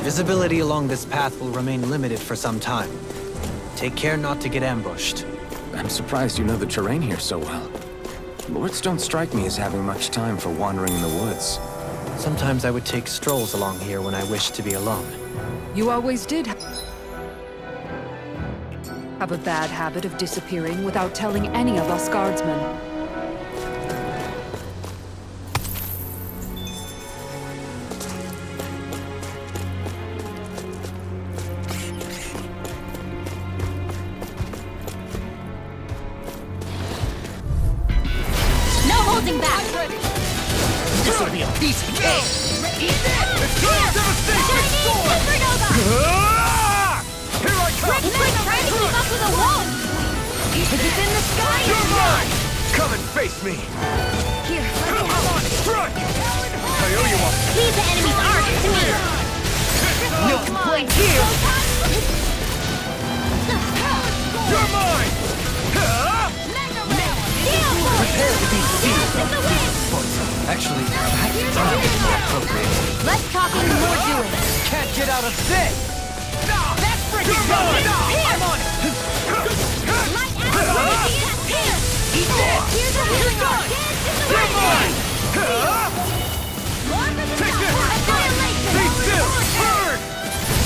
Visibility along this path will remain limited for some time. Take care not to get ambushed. I'm surprised you know the terrain here so well. Lords don't strike me as having much time for wandering in the woods. Sometimes I would take strolls along here when I wished to be alone. You always did have a bad habit of disappearing without telling any of us guardsmen. No holding back! This'll be a piece of cake! Supernova! Here I come! Rick's trying to keep up with a wolf! Is it in the sky? You're mine! Come and face me! Here, I'm on it! Strike! I owe you one! leave the enemy's arc to me! No complaints here! You're mine! Prepare to be seized on Actually, perhaps driving is more appropriate. Less talking, more doing! Can't get out of this! That's freaking good! I'm on it! Light energy! Here! Eat this! Here's a healing arc! You're mine! Take this! Annihilation! Be still! Burn!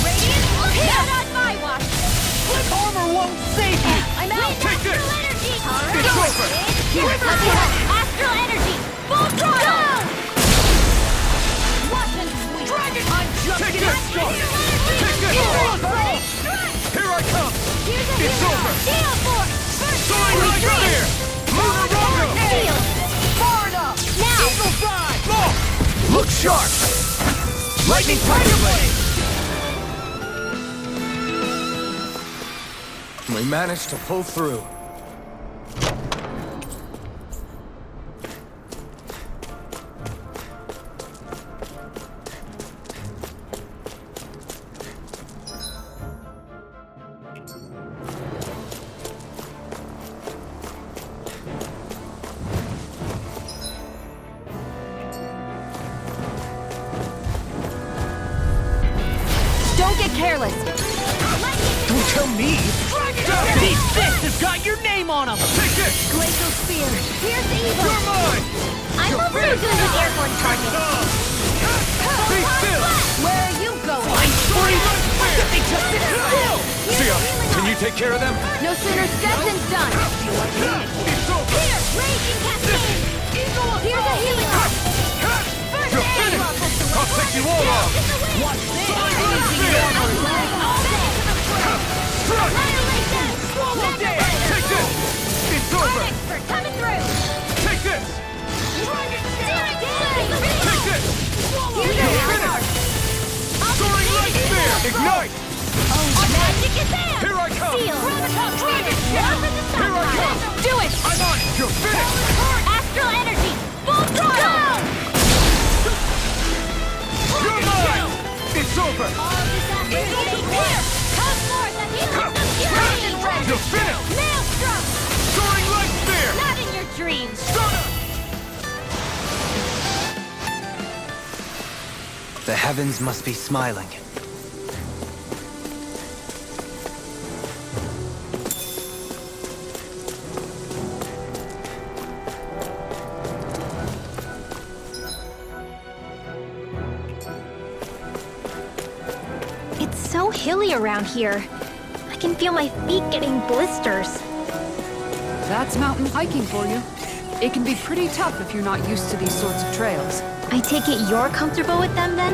Radiant! Not on my watch! Flip armor won't save you! I'm out! Take this! Astral energy! It's over! Here, let me have astral energy! Full throttle! Watch and sweep! Dragon! I'm just getting started! Take this! Here I come! Here's a It's healing over! arc! Steel force! First Soaring right retreat! there! Lunar Rondo! Steel! Far enough! Now! Eagle fly! Look sharp! Lightning Tiger Blade! We managed to pull through. Don't get careless! Don't tell me! These fists have got your name on them! Take this! Glacial spear! Here's the evil! You're mine! I love what you're doing with airborne targets! Be still! Where are you going? They just sit still! Sia, can you take care of them? No sooner said than done! It's over! Here! Raging cascade! Here's a healing arc! First You're aid! finished! I'll take you all off! Watch this! Strike! Annihilation! Swallow dance! Take this! It's over! Expert coming through! Take this! Take this! Here's a healing arc! Soaring light spear! Ignite! Magic is there! Here I come! Steel! Dragon shell! Here I come! Do it! I'm on it! You're finished! Astral energy! Full throttle! You're mine! It's over! All this energy here! Come forth and heal us the fury! You're finished! Maelstrom! Soaring light spear! Not in your dreams! The heavens must be smiling. It's so hilly around here. I can feel my feet getting blisters. That's mountain hiking for you. It can be pretty tough if you're not used to these sorts of trails. I take it you're comfortable with them then?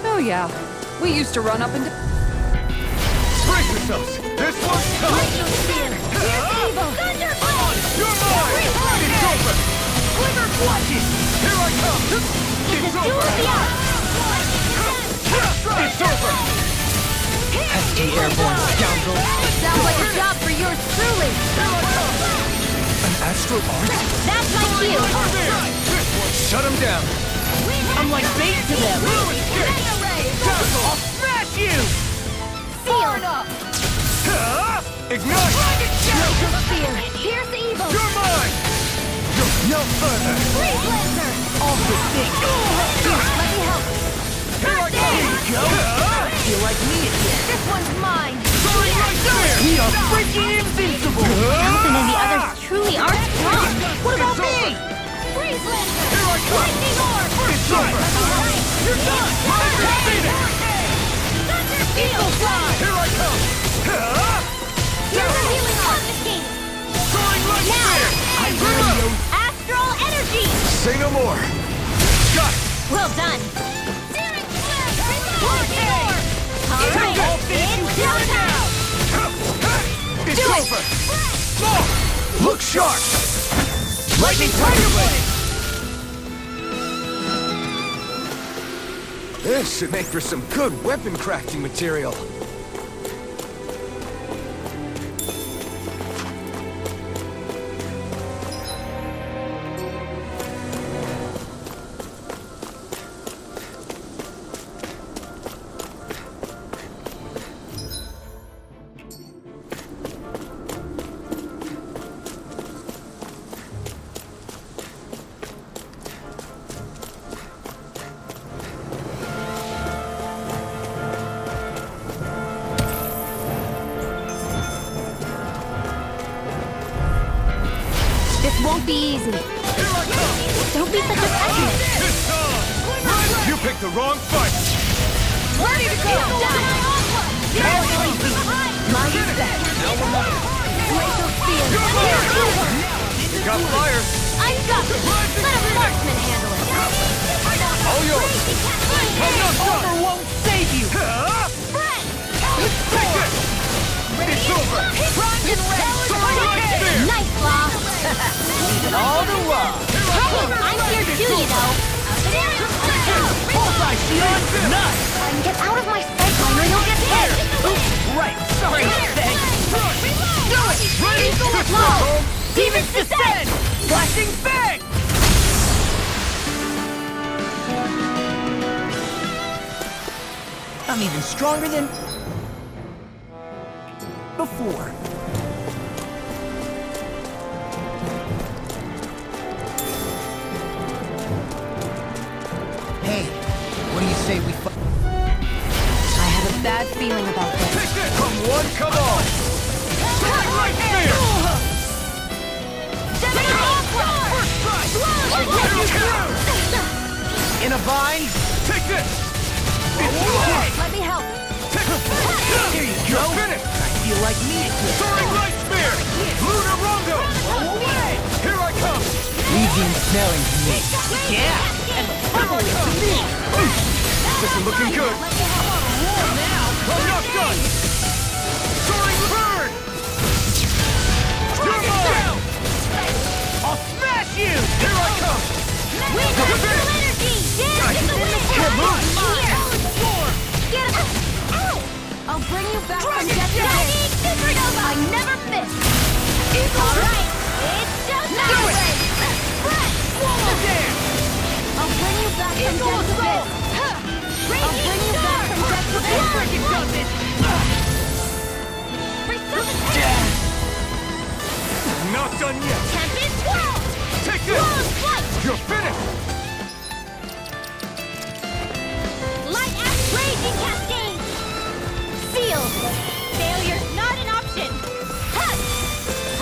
Oh yeah, we used to run up and Brace yourselves! This one's coming! Here's evil! Thunderbolt! You're mine! It's over! Quiver clutches! Here I come! It's a duel of the arts! It's over! Pesky airborne scoundrel! Sounds like a job for yours truly! An astral arc? That's my cue! Shut him down! I'm like bait to them! I'll smash you! Sealed! Ignite! Spear! Here's evil! You're mine! Look no further! Freeze Lancer! All the Say no more. Got it. Well done. Searing blast! All right, it's showtime! It's over. Look sharp. Lightning Tiger Blade. This should make for some good weapon crafting material. Won't be easy. Don't be such a pessimist. You picked the wrong fight. Ready to go! My respect. Glacial field. You got fire. I got this. Let a marksman handle it. All yours. Over won't save you! Take it. It's over. Primed and ready. Nice, Law. All the while! I'm here too, you know. Bullseye, Shionne! Nuts! Get out of my sight line or you'll get hit. Oops, right. Sorry, thanks. Do it! Ready, go with low. Demons descend! Flashing fang! I'm even stronger than... before. Hey, what do you say we fight? I have a bad feeling about this. Take it. Come one, come on. Right spear. In a bind? Take this. Let me help. Here you go! Finish. I feel like me again. Soaring light spear. Luna Rondo. Away! Here I come. Legion smelling to me. Yeah! And purple to me! This is looking good. I'm not done. Soaring burn. You're mine. I'll smash you! Here I come. We got full energy. Can't move. Get up. I'll bring you back from death to life. Supernova. I never miss. All right, it's showtime. Do it. Swallow dance. I'll bring you back from death to this. I'll bring you back from death to this. Freaking does it! Resuscitate. Not done yet. Tempest swirl. Take this. Close flight. You're finished. Light axe raging cascade. Sealed. Failure's not an option. Huh.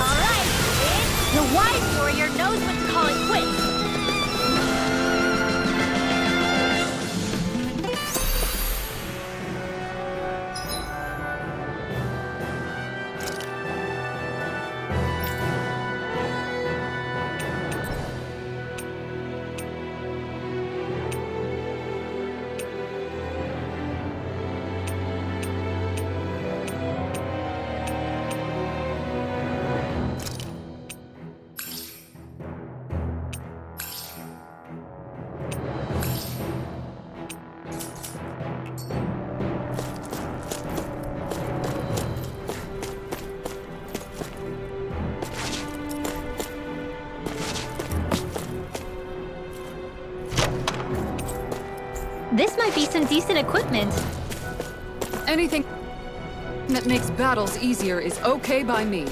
All right. The wise warrior knows when to call it quits. This might be some decent equipment. Anything that makes battles easier is okay by me.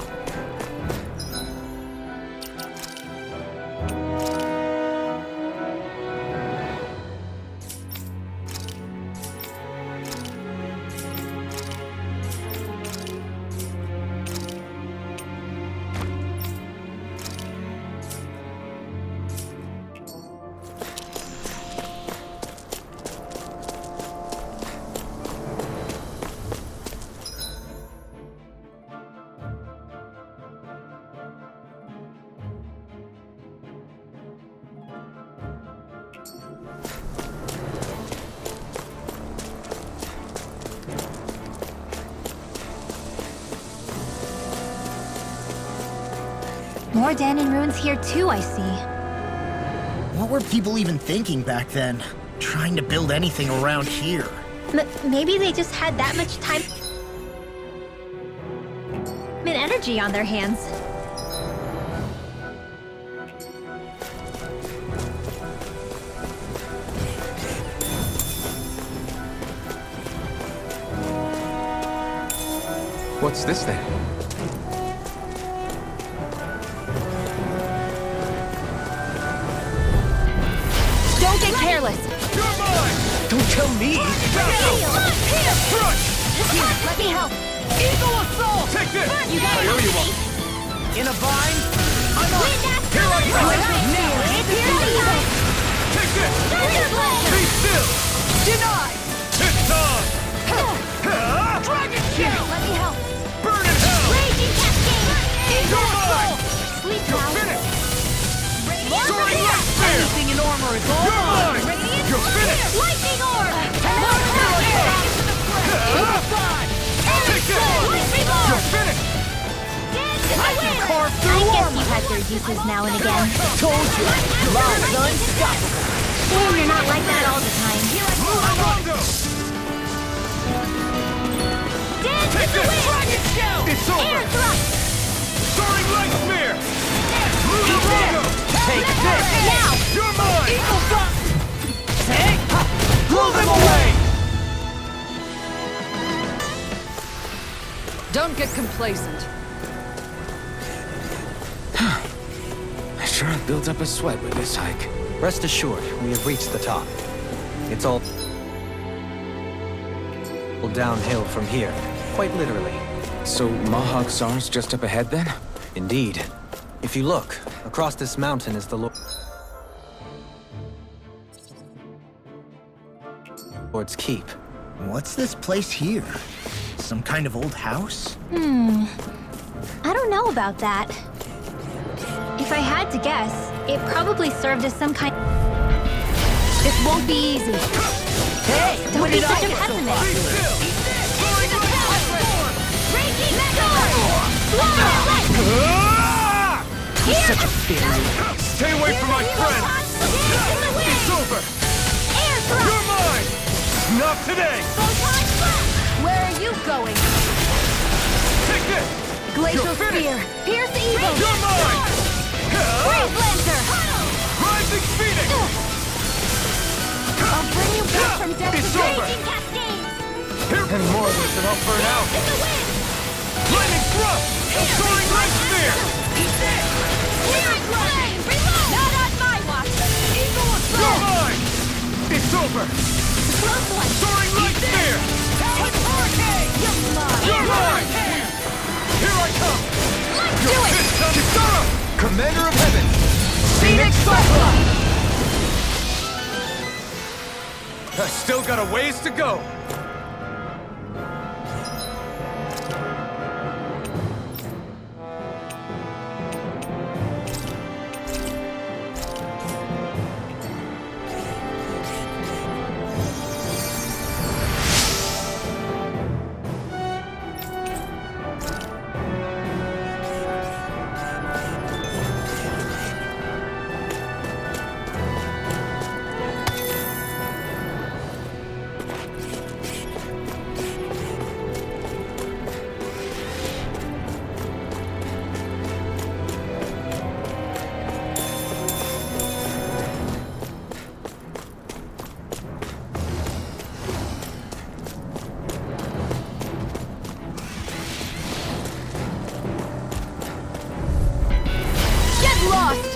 More Dahna ruins here too, I see. What were people even thinking back then? Trying to build anything around here? Maybe they just had that much time and energy on their hands. What's this then? Don't get careless! You're mine! Don't tell me! Crush! Let me help! Eagle assault! Take this! You got I owe you one. In a vine? Here I come! Take this! Be still! Denied! It's on! Dragon Shield! Let me help! Burn in hell! Raging cascade! Eagle You're mine! assault! Sleep You're now! finished! Soaring light spear! Anything in armor is all You're mine! Radiant You're finished! Lightning orb! Take this! You're finished! I can I carve guess you had their uses now and again. Told you! Love's unstoppable! Well, you're not like that all the time. Rondo! Take this! It's over! Soaring light spear! Ludo! Take this! now! You're mine! Take! Blow them away! Don't get complacent. I sure have built up a sweat with this hike. Rest assured, we have reached the top. It's all downhill from here, quite literally. So Mahawk Sar's just up ahead then? Indeed. If you look, across this mountain is the Lord's Keep. What's this place here? Some kind of old house? I don't know about that. If I had to guess, it probably served as some kind... This won't be easy. Hey! Don't be such a pessimist. Be still! Such a failure. Stay away from my friend! It's over! You're mine! Not today! Where are you going? Take this! Glacial You're finished! Spear! Pierce the evil! You're mine! Lancer! Rising Phoenix! I'll bring you back from death It's to over! Here And more of this and I'll burn out. Lightning thrust! Soaring light spear! Not on my watch! You're mine! It's over! Soaring light spear! You're mine! Here I come! You're finished on Kitara! Commander of Heaven! Phoenix Cyclone! I still got a ways to go! Lost!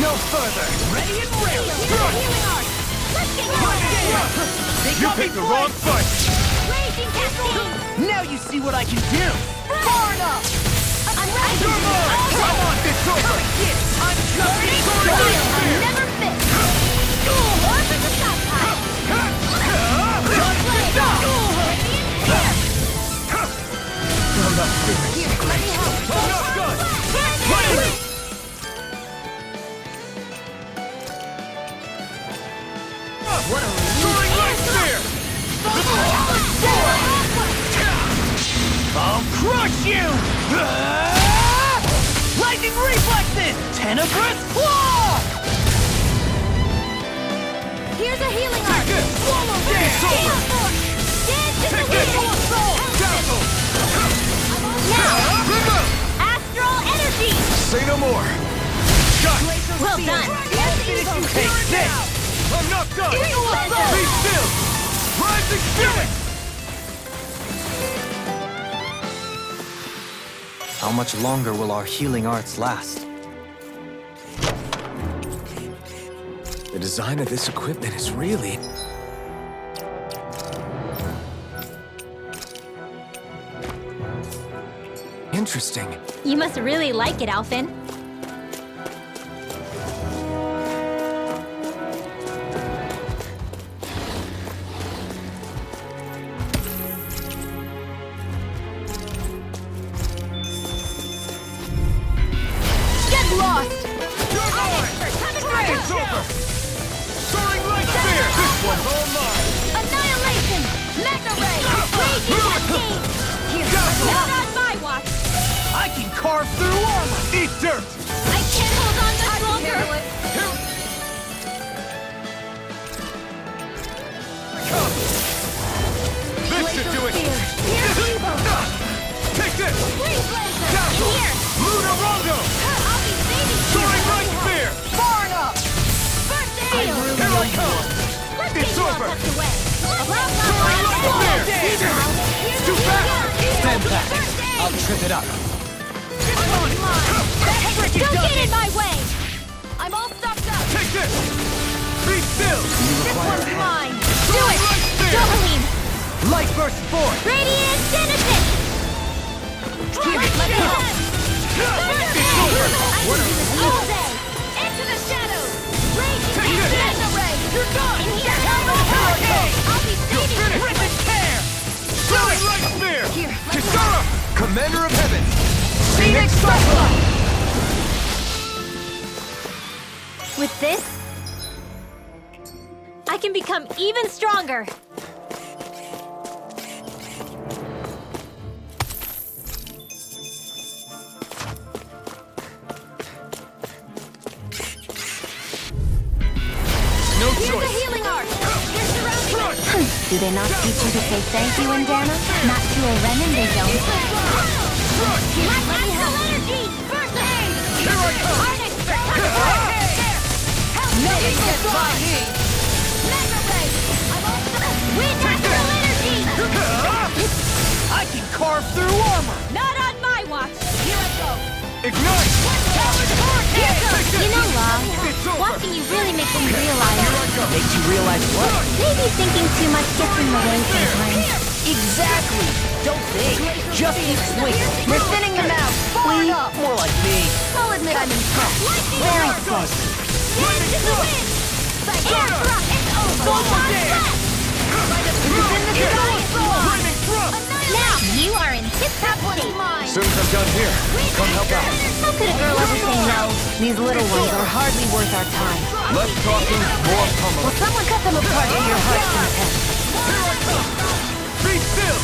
No further! Ready and ready! You picked the wrong fight! Raging cascade! Now you see what I can do! Far enough! I'm ready! You're mine! Come on, it's over! I'm coming! I'll never fit! Orb in the stockpile! I'm not finished. Here, let me help! I'm not done! Lightning! Tenebrous Claw! Here's a healing arc. Swallow this! Dance in the Take this! wind. Dazzle! Now, astral energy. Say no more! Shot! Well done. Take this! I'm not done! Be still! Rising Spirit! How much longer will our healing arts last? The design of this equipment is really... interesting. You must really like it, Alphen. Get lost! You're mine! It's over! Soaring Light Spear! This one's all mine! Annihilation! Mega Ray! Raging Cascade! Here, not on my watch! I can carve through armor! Eat dirt! I can't hold on much longer! Come! This should do it! Here's Evo! Take this! Freeze Laser! Dazzle! Here! Lunarondo! I'll be saving you! Soaring Light Spear! Far enough! First aid! Here I come! Let's It's get you all over! tucked away! Soaring Light Spear! Too fast! Stand back. I'll trip it up. Don't get in my way! I'm all stocked up! Take this! Be still! This one's mine! Do Soaring it! Light Spear! Doubling! Light burst forth! Radiant Genesis! Here, let go! It's over! What are you all day! Into the shadows! Raging Take this! Mega Ray! You're done! In here! I'll be You're saving finished! you! Rip and tear! Soaring Light Spear! Here, let go! Kisara! Commander of Heavens! Phoenix Cyclone! With this, I can become even stronger! No Here's the choice! healing arc! You're surrounded! Crush! Do they not teach you to say thank you in Dahna? Not to a Renan, they don't. Crush! Astral energy! First aid! Here I come! Harness! Nothing gets by me! Mega Ray! I'm all set! Wind astral energy! I can carve through armor! Not on my watch! Here I go! Ignite! Here goes! You know, Long, It's over! watching you really makes me realize. Here I go! Makes you realize what? Maybe thinking too much gets in the way sometimes. Exactly! Don't think. Just keep swinging. We're thinning them out. We? More like me. I'll admit I'm impressed. Very close. Dance in the wind! The air thrust! It's over! One dance! Flaming thrust! Now, you are in tip-top shape. Soon as I'm done here, come help out. How could a girl ever say no? These little ones are hardly worth our time. Less talking, more Will pummeling. someone cut them apart to your heart's content? Here I come! Be still!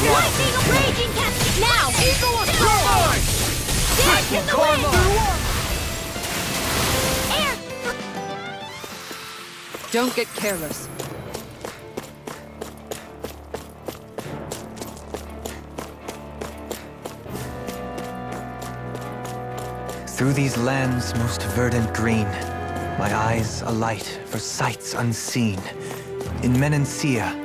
Lightning raging cascade! Now! You're mine! Dance in the wind! Air! Don't get careless. Through these lands most verdant green, my eyes alight for sights unseen. In Menancia,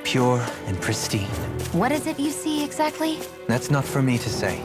pure and pristine. What is it you see exactly? That's not for me to say.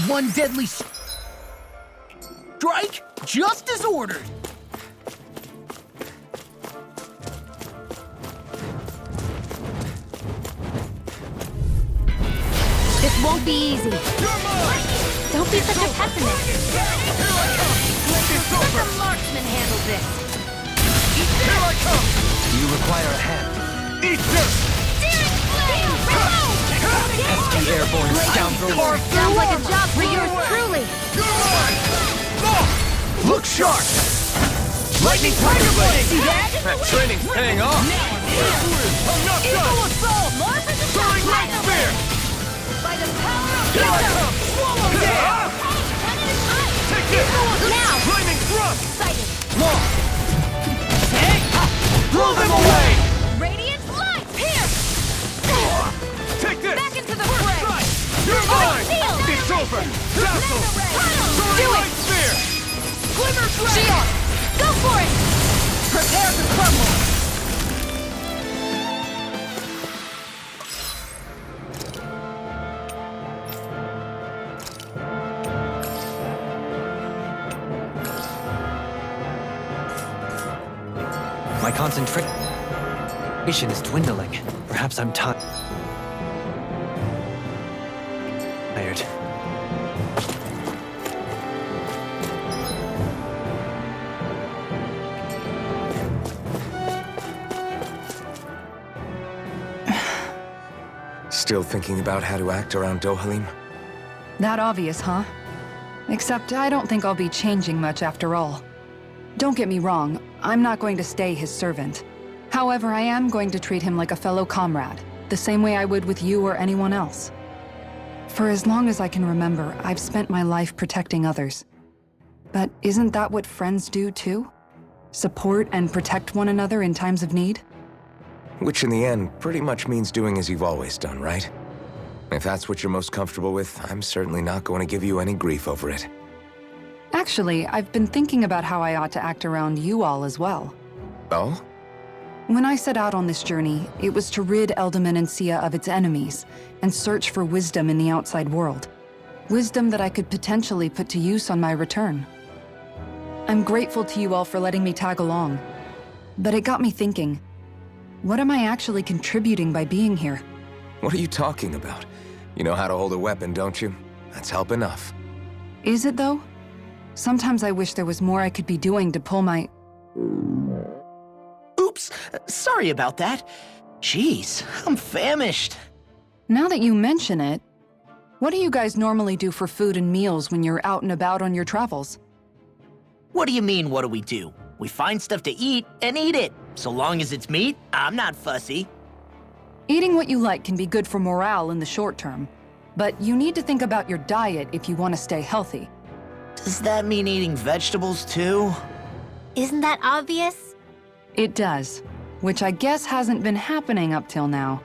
One deadly strike, just as ordered. This won't be easy. Don't be such a pessimist. Let the marksman handle this. Here I come! Do you require a hand? Eat this! Searing flame! Reload! pesky airborne scoundrels! Sounds like a job for yours truly. Look sharp! Lightning Tiger Blade! See that? That training's paying off! I'm not done! Assault! More for the Throwing Light Spear! By the power of Here I Ludos! come! Swallow down! Take this! Now! Lightning Thrust! Excited! Blow them away! Radiant light! Here! Take this! Back into the fray! Strike! You're mine! Seal! It's over! Dazzle! Throwing Do it! Light Spear! Glimmer Dragon! Shionne! Go for it! Prepare to crumble! My concentration is dwindling. Perhaps I'm tired. Still thinking about how to act around Dohalim? That obvious, huh? Except I don't think I'll be changing much after all. Don't get me wrong, I'm not going to stay his servant. However, I am going to treat him like a fellow comrade, the same way I would with you or anyone else. For as long as I can remember, I've spent my life protecting others. But isn't that what friends do too? Support and protect one another in times of need? Which in the end pretty much means doing as you've always done, right? If that's what you're most comfortable with, I'm certainly not going to give you any grief over it. Actually, I've been thinking about how I ought to act around you all as well. Oh? When I set out on this journey, it was to rid Alphen and Shionne of its enemies and search for wisdom in the outside world. Wisdom that I could potentially put to use on my return. I'm grateful to you all for letting me tag along, but it got me thinking, what am I actually contributing by being here? What are you talking about? You know how to hold a weapon, don't you? That's help enough. Is it though? Sometimes I wish there was more I could be doing to pull my... Oops, sorry about that. Jeez, I'm famished. Now that you mention it, what do you guys normally do for food and meals when you're out and about on your travels? What do you mean, what do we do? We find stuff to eat and eat it. So long as it's meat, I'm not fussy. Eating what you like can be good for morale in the short term, but you need to think about your diet if you want to stay healthy. Does that mean eating vegetables too? Isn't that obvious? It does, which I guess hasn't been happening up till now.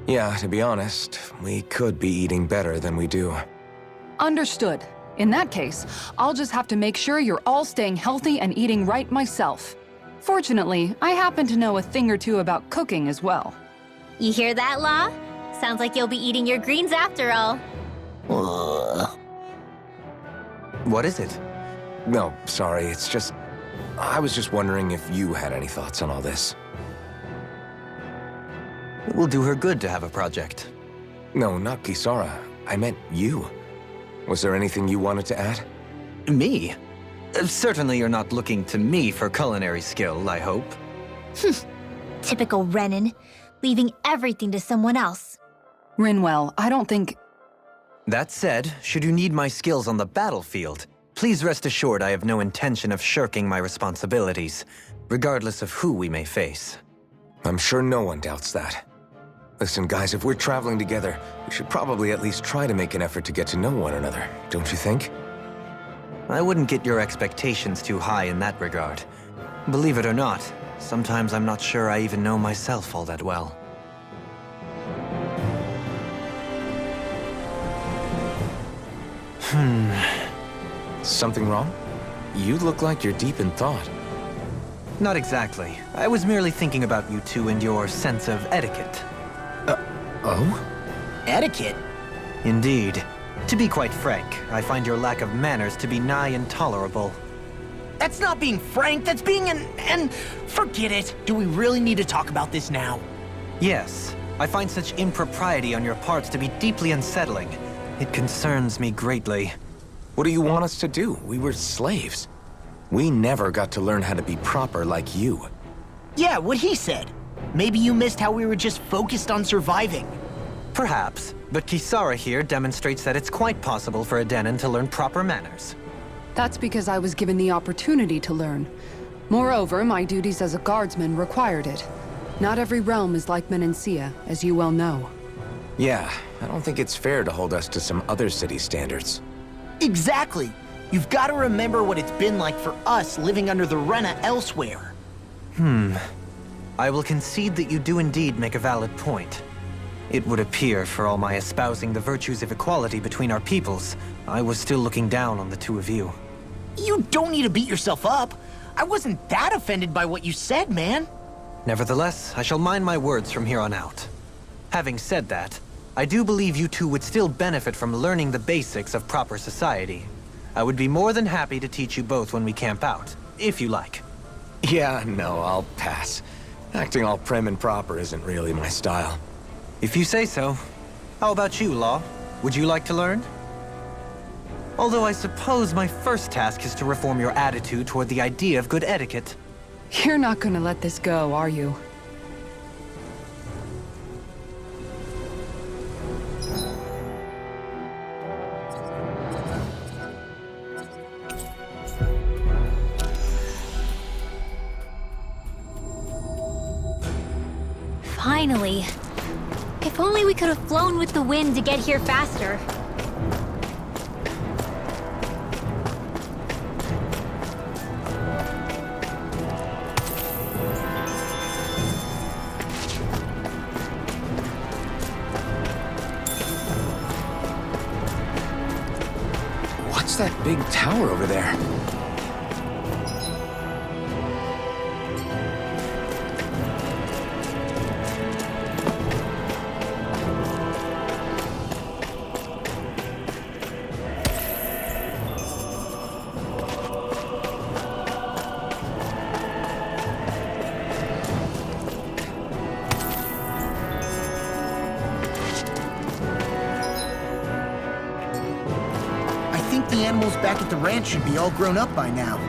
Yeah, to be honest, we could be eating better than we do. Understood. In that case, I'll just have to make sure you're all staying healthy and eating right myself. Fortunately, I happen to know a thing or two about cooking as well. You hear that, Law? Sounds like you'll be eating your greens after all. What is it? No, sorry, it's just... I was just wondering if you had any thoughts on all this. It will do her good to have a project. No, not Kisara. I meant you. Was there anything you wanted to add? Me? Certainly you're not looking to me for culinary skill, I hope. Typical Renan, leaving everything to someone else. Rinwell, I don't think... That said, should you need my skills on the battlefield, please rest assured I have no intention of shirking my responsibilities, regardless of who we may face. I'm sure no one doubts that. Listen, guys, if we're traveling together, we should probably at least try to make an effort to get to know one another, don't you think? I wouldn't get your expectations too high in that regard. Believe it or not, sometimes I'm not sure I even know myself all that well. Something wrong? You look like you're deep in thought. Not exactly. I was merely thinking about you two and your sense of etiquette. Oh? Etiquette? Indeed. To be quite frank, I find your lack of manners to be nigh intolerable. That's not being frank, that's being and forget it. Do we really need to talk about this now? Yes, I find such impropriety on your parts to be deeply unsettling. It concerns me greatly. What do you want us to do? We were slaves. We never got to learn how to be proper like you. Yeah, what he said. Maybe you missed how we were just focused on surviving. Perhaps, But Kisara here demonstrates that it's quite possible for a Dahnan to learn proper manners. That's because I was given the opportunity to learn. Moreover, my duties as a guardsman required it. Not every realm is like Menancia, as you well know. Yeah, I don't think it's fair to hold us to some other city standards. Exactly. You've got to remember what it's been like for us living under the Rena elsewhere. I will concede that you do indeed make a valid point. It would appear, for all my espousing the virtues of equality between our peoples, I was still looking down on the two of you. You don't need to beat yourself up. I wasn't that offended by what you said, man. Nevertheless, I shall mind my words from here on out. Having said that, I do believe you two would still benefit from learning the basics of proper society. I would be more than happy to teach you both when we camp out, if you like. Yeah, no, I'll pass. Acting all prim and proper isn't really my style. If you say so. How about you, Law? Would you like to learn? Although I suppose my first task is to reform your attitude toward the idea of good etiquette. You're not gonna let this go, are you? Finally. If only we could have flown with the wind to get here faster. What's that big tower over there? The animals back at the ranch should be all grown up by now.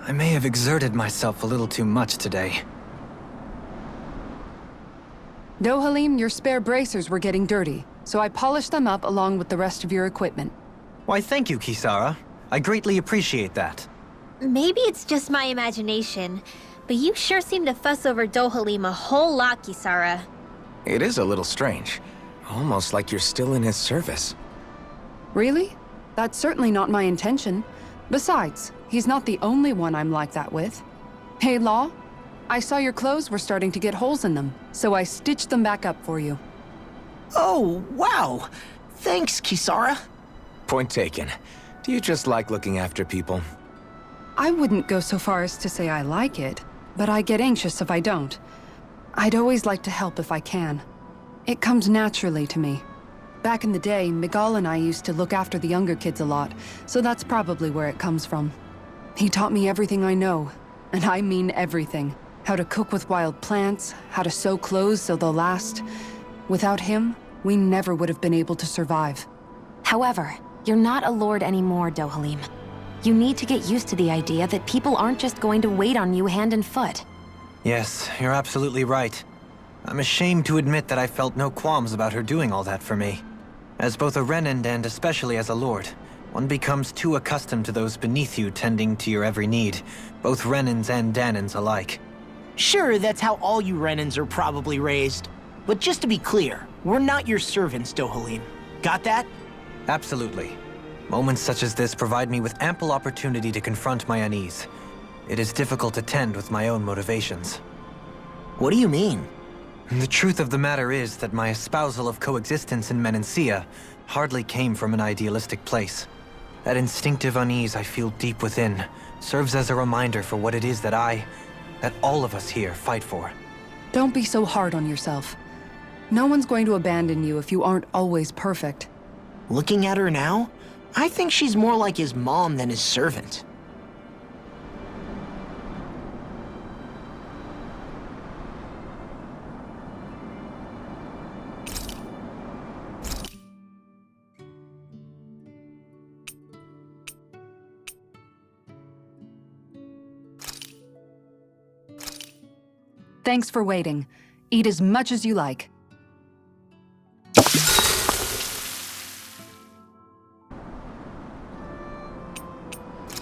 I may have exerted myself a little too much today. Dohalim, your spare bracers were getting dirty, so I polished them up along with the rest of your equipment. Why, thank you, Kisara. I greatly appreciate that. Maybe it's just my imagination, but you sure seem to fuss over Dohalim a whole lot, Kisara. It is a little strange. Almost like you're still in his service. Really? That's certainly not my intention. Besides, he's not the only one I'm like that with. Hey, Law, I saw your clothes were starting to get holes in them, so I stitched them back up for you. Oh, wow. Thanks, Kisara. Point taken. Do you just like looking after people? I wouldn't go so far as to say I like it, but I get anxious if I don't. I'd always like to help if I can. It comes naturally to me. Back in the day, Miguel and I used to look after the younger kids a lot, so that's probably where it comes from. He taught me everything I know, and I mean everything. How to cook with wild plants, how to sew clothes so they'll last. Without him, we never would have been able to survive. However, you're not a lord anymore, Dohalim. You need to get used to the idea that people aren't just going to wait on you hand and foot. Yes, you're absolutely right. I'm ashamed to admit that I felt no qualms about her doing all that for me. As both a Renan and especially as a lord, One becomes too accustomed to those beneath you tending to your every need, both Renans and Dahnans alike. Sure, that's how all you Renans are probably raised. But just to be clear, we're not your servants, Dohalim. Got that? Absolutely. Moments such as this provide me with ample opportunity to confront my unease. It is difficult to tend with my own motivations. What do you mean? The truth of the matter is that my espousal of coexistence in Menancia hardly came from an idealistic place. That instinctive unease I feel deep within serves as a reminder for what it is that all of us here fight for. Don't be so hard on yourself. No one's going to abandon you if you aren't always perfect. Looking at her now, I think she's more like his mom than his servant. Thanks for waiting. Eat as much as you like.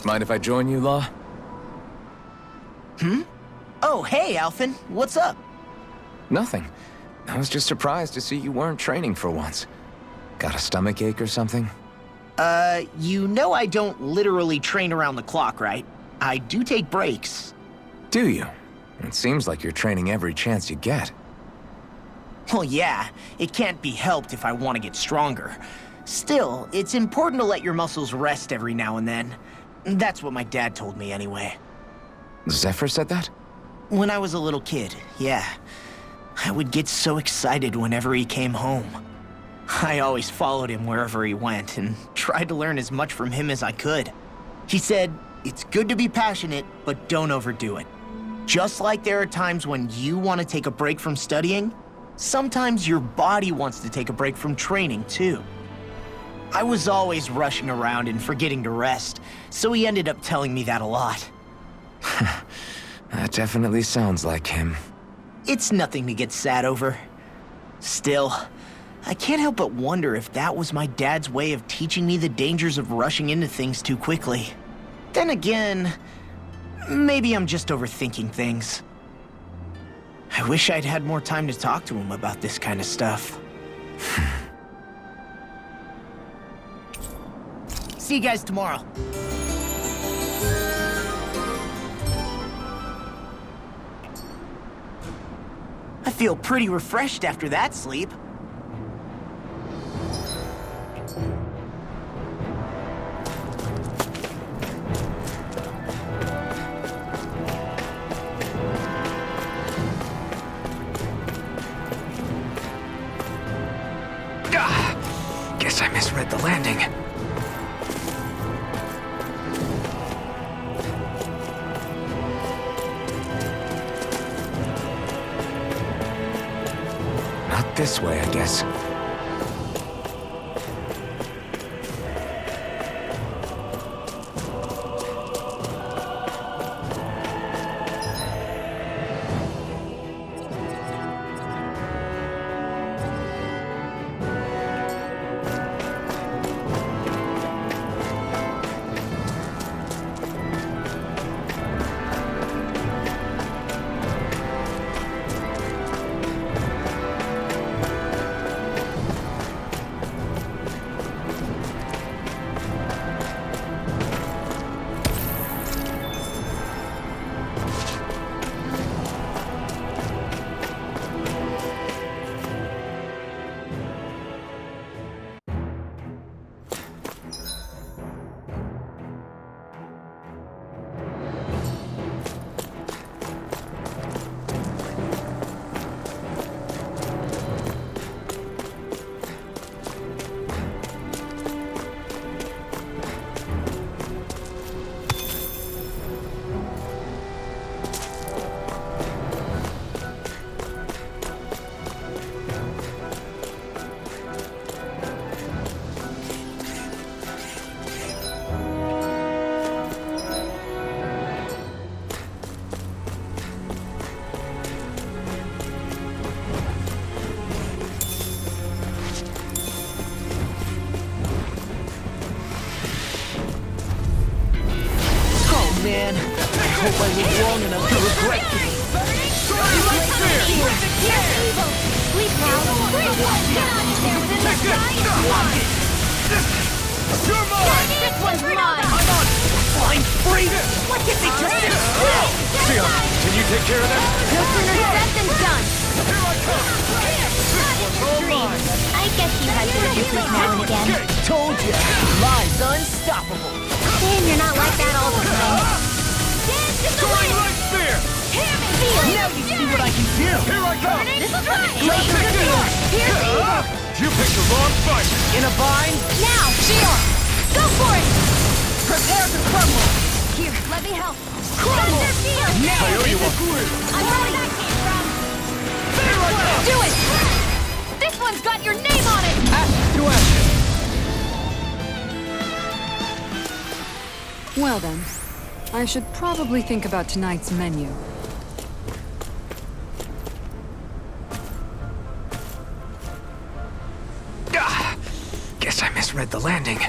Mind if I join you, Law? Oh, hey, Alphen. What's up? Nothing. I was just surprised to see you weren't training for once. Got a stomachache or something? You know I don't literally train around the clock, right? I do take breaks. Do you? It seems like you're training every chance you get. Well, yeah, it can't be helped if I want to get stronger. Still, it's important to let your muscles rest every now and then. That's what my dad told me anyway. Zephyr said that? When I was a little kid, yeah. I would get so excited whenever he came home. I always followed him wherever he went and tried to learn as much from him as I could. He said, it's good to be passionate, but don't overdo it. Just like there are times when you want to take a break from studying, sometimes your body wants to take a break from training too. I was always rushing around and forgetting to rest, so he ended up telling me that a lot. That definitely sounds like him. It's nothing to get sad over. Still, I can't help but wonder if that was my dad's way of teaching me the dangers of rushing into things too quickly. Then again, maybe I'm just overthinking things. I wish I'd had more time to talk to him about this kind of stuff. See you guys tomorrow. I feel pretty refreshed after that sleep. Guess I misread the landing. Not this way, I guess. hope I live long enough to regret this. Sleep now. You're mine! This one's mine. I'm on flying free! What if they just sit still? Shionne, can you take care of them? No sooner said than done. Here I come! This one's all mine! I guess you had to do this now and again. Told ya, mine's unstoppable. Damn, you're not like that all the time. Soaring light spear! Now you see what I can do. Here I come! This is right. Just pick it up! You picked the wrong fight! In a bind? Now, Shionne, go for it. Prepare to crumble. Here, let me help. Thunder field. I owe you one. I'm ready. That came from. Here I come! Do it. This one's got your name on it. Ash to action. Well then, I should probably think about tonight's menu. Guess I misread the landing.